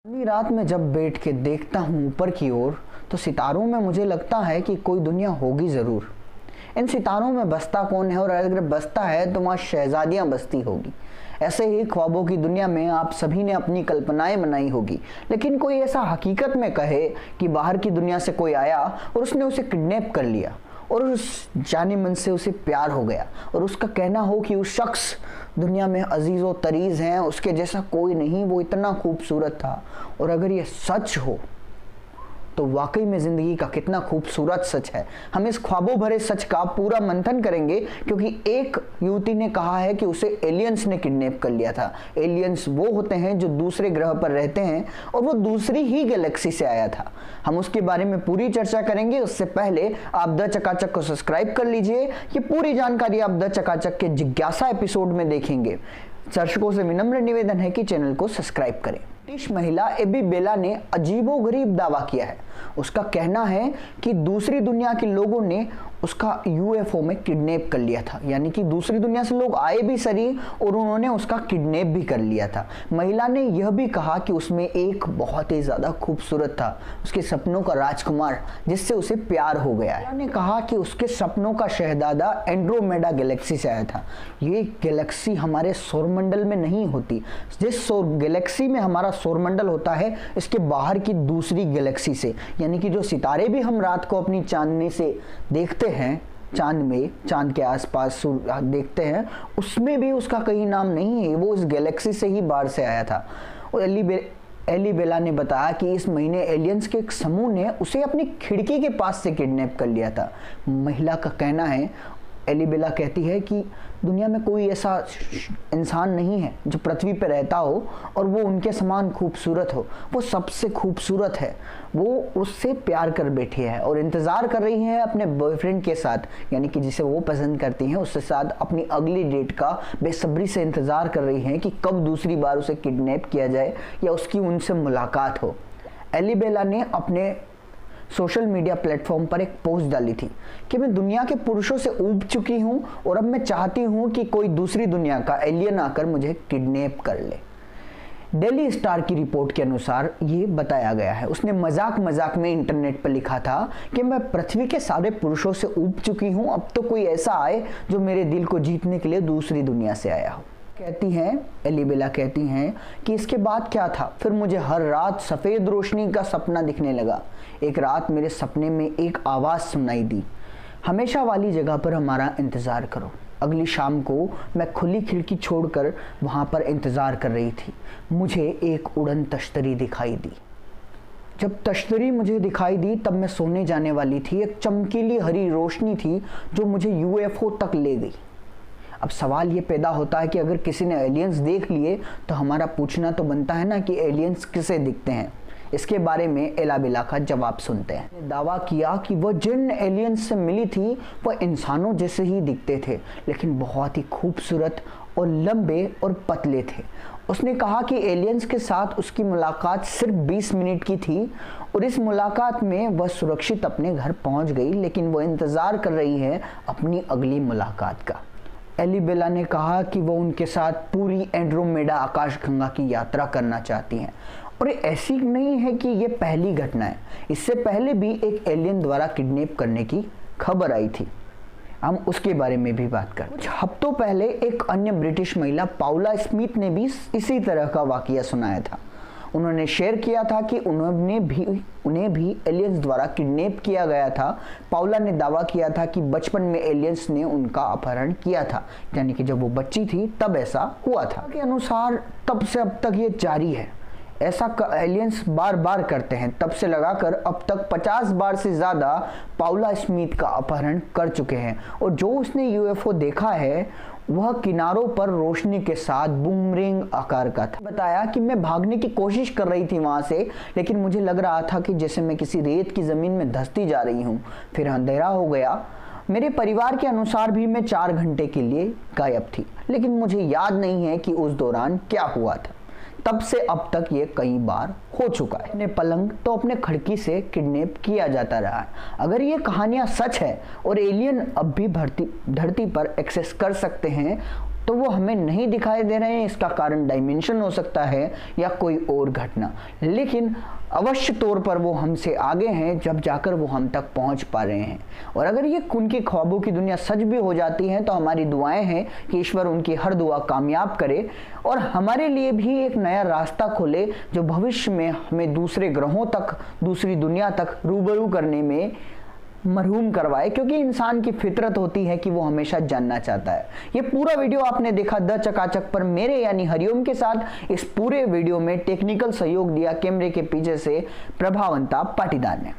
इतनी रात में जब बैठ के देखता हूँ ऊपर की ओर तो सितारों में मुझे लगता है कि कोई दुनिया होगी ज़रूर। इन सितारों में बसता कौन है और अगर बसता है तो वहाँ शहजादियाँ बसती होगी। ऐसे ही ख्वाबों की दुनिया में आप सभी ने अपनी कल्पनाएं बनाई होगी, लेकिन कोई ऐसा हकीकत में कहे कि बाहर की दुनिया से कोई आया और उसने उसे किडनैप कर लिया और उस जाने मन से उसे प्यार हो गया और उसका कहना हो कि उस शख्स दुनिया में अजीज़ व तरीज़ हैं, उसके जैसा कोई नहीं, वो इतना खूबसूरत था। और अगर ये सच हो तो वाकई में ज़िंदगी का कितना खूबसूरत सच है। हम इस ख्वाबों भरे सच का पूरा मंथन करेंगे, क्योंकि एक युवती ने कहा है कि उसे एलियंस ने किडनैप कर लिया था। एलियंस वो होते हैं जो दूसरे ग्रह पर रहते हैं और वो दूसरी ही गैलेक्सी से आया था। हम उसके बारे में पूरी चर्चा करेंगे। उससे पहले आप द चकाचक को सब्सक्राइब कर लीजिए। ये पूरी जानकारी आप द चकाचक के जिज्ञासा एपिसोड में देखेंगे। दर्शकों से विनम्र निवेदन है कि चैनल को सब्सक्राइब करें। ब्रिटिश महिला एबी बेला ने अजीबोगरीब दावा किया है। उसका कहना है कि दूसरी दुनिया के लोगों ने उसका यूएफओ में किडनैप कर लिया था, यानी कि दूसरी दुनिया से लोग आए भी सही और उन्होंने उसका किडनैप भी कर लिया था। महिला ने यह भी कहा कि उसमें एक बहुत ही ज़्यादा खूबसूरत था, उसके सपनों का राजकुमार, जिससे उसे प्यार हो गया है। महिला ने कहा कि उसके सपनों का शहजादा एंड्रोमेडा गैलेक्सी से आया था। ये गैलेक्सी हमारे सौरमंडल में नहीं होती। जिस गैलेक्सी में हमारा सौरमंडल होता है, इसके बाहर की दूसरी गैलेक्सी से, यानी कि जो सितारे भी हम रात को अपनी चांदनी से देखते हैं, चांद के आसपास देखते हैं, उसमें भी उसका कहीं नाम नहीं है। वो इस गैलेक्सी से ही बाहर से आया था। और एली बेला ने बताया कि इस महीने एलियंस के एक समूह ने उसे अपनी खिड़की के पास से किडनैप कर लिया था। महिला का कहना है, एली बेला कहती है कि दुनिया में कोई ऐसा इंसान नहीं है जो पृथ्वी पर रहता हो और वो उनके समान खूबसूरत हो। वो सबसे खूबसूरत है। वो उससे प्यार कर बैठी है और इंतज़ार कर रही है अपने बॉयफ्रेंड के साथ, यानी कि जिसे वो पसंद करती हैं, उसके साथ अपनी अगली डेट का बेसब्री से इंतज़ार कर रही हैं कि कब दूसरी बार उसे किडनैप किया जाए या उसकी उनसे मुलाकात हो। एली बेला ने अपने सोशल मीडिया प्लेटफॉर्म पर एक पोस्ट डाली थी कि मैं दुनिया के पुरुषों से ऊब चुकी हूं और अब मैं चाहती हूं कि कोई दूसरी दुनिया का एलियन आकर मुझे किडनैप कर ले। डेली स्टार की रिपोर्ट के अनुसार ये बताया गया है। उसने मजाक में इंटरनेट पर लिखा था कि मैं पृथ्वी के सारे पुरुषों से ऊब चुकी हूं, अब तो कोई ऐसा आए जो मेरे दिल को जीतने के लिए दूसरी दुनिया से आया हो। कहती हैं, एली बेला कहती हैं कि इसके बाद क्या था, फिर मुझे हर रात सफ़ेद रोशनी का सपना दिखने लगा। एक रात मेरे सपने में एक आवाज़ सुनाई दी, हमेशा वाली जगह पर हमारा इंतज़ार करो। अगली शाम को मैं खुली खिड़की छोड़कर वहाँ पर इंतज़ार कर रही थी। मुझे एक उड़न तश्तरी दिखाई दी। जब तश्तरी मुझे दिखाई दी तब मैं सोने जाने वाली थी। एक चमकीली हरी रोशनी थी जो मुझे यूएफओ तक ले गई। अब सवाल ये पैदा होता है कि अगर किसी ने एलियंस देख लिए तो हमारा पूछना तो बनता है ना कि एलियंस किसे दिखते हैं। इसके बारे में एला बेला का जवाब सुनते हैं। दावा किया कि वह जिन एलियंस से मिली थी वह इंसानों जैसे ही दिखते थे, लेकिन बहुत ही खूबसूरत और लंबे और पतले थे। उसने कहा कि एलियंस के साथ उसकी मुलाकात सिर्फ 20 मिनट की थी और इस मुलाकात में वह सुरक्षित अपने घर पहुंच गई, लेकिन वह इंतज़ार कर रही है अपनी अगली मुलाकात का। एली बेला ने कहा कि वो उनके साथ पूरी एंड्रोमेडा आकाशगंगा की यात्रा करना चाहती हैं। और ऐसी नहीं है कि ये पहली घटना है, इससे पहले भी एक एलियन द्वारा किडनैप करने की खबर आई थी। हम उसके बारे में भी बात करें। कुछ हफ्तों पहले एक अन्य ब्रिटिश महिला पाउला स्मिथ ने भी इसी तरह का वाकया सुनाया था। उन्होंने शेयर किया था कि उन्हें भी एलियंस द्वारा किडनैप किया गया था। पाउला ने दावा किया था कि बचपन में एलियंस ने उनका अपहरण किया था, यानी कि जब वो बच्ची थी तब ऐसा हुआ था। के अनुसार तब से अब तक ये जारी है। ऐसा एलियंस बार बार करते हैं। तब से लगाकर अब तक 50 बार से ज़्यादा पाउला स्मिथ का अपहरण कर चुके हैं। और जो उसने यूएफओ देखा है वह किनारों पर रोशनी के साथ बूमरिंग आकार का था। बताया कि मैं भागने की कोशिश कर रही थी वहाँ से, लेकिन मुझे लग रहा था कि जैसे मैं किसी रेत की ज़मीन में धंसती जा रही हूँ। फिर अंधेरा हो गया। मेरे परिवार के अनुसार भी मैं 4 घंटे के लिए गायब थी, लेकिन मुझे याद नहीं है कि उस दौरान क्या हुआ था। तब से अब तक ये कई बार हो चुका है। अपने पलंग तो अपने खिड़की से किडनैप किया जाता रहा है। अगर ये कहानियां सच है और एलियन अब भी धरती पर एक्सेस कर सकते हैं तो वो हमें नहीं दिखाई दे रहे हैं। इसका कारण डायमेंशन हो सकता है या कोई और घटना, लेकिन अवश्य तौर पर वो हमसे आगे हैं, जब जाकर वो हम तक पहुंच पा रहे हैं। और अगर ये उनके ख्वाबों की दुनिया सच भी हो जाती है तो हमारी दुआएं हैं कि ईश्वर उनकी हर दुआ कामयाब करे और हमारे लिए भी एक नया रास्ता खोले, जो भविष्य में हमें दूसरे ग्रहों तक, दूसरी दुनिया तक रूबरू करने में मरहूम करवाए, क्योंकि इंसान की फितरत होती है कि वो हमेशा जानना चाहता है। ये पूरा वीडियो आपने देखा द चकाचक पर मेरे यानी हरिओम के साथ। इस पूरे वीडियो में टेक्निकल सहयोग दिया कैमरे के पीछे से प्रभावंता पाटीदार ने।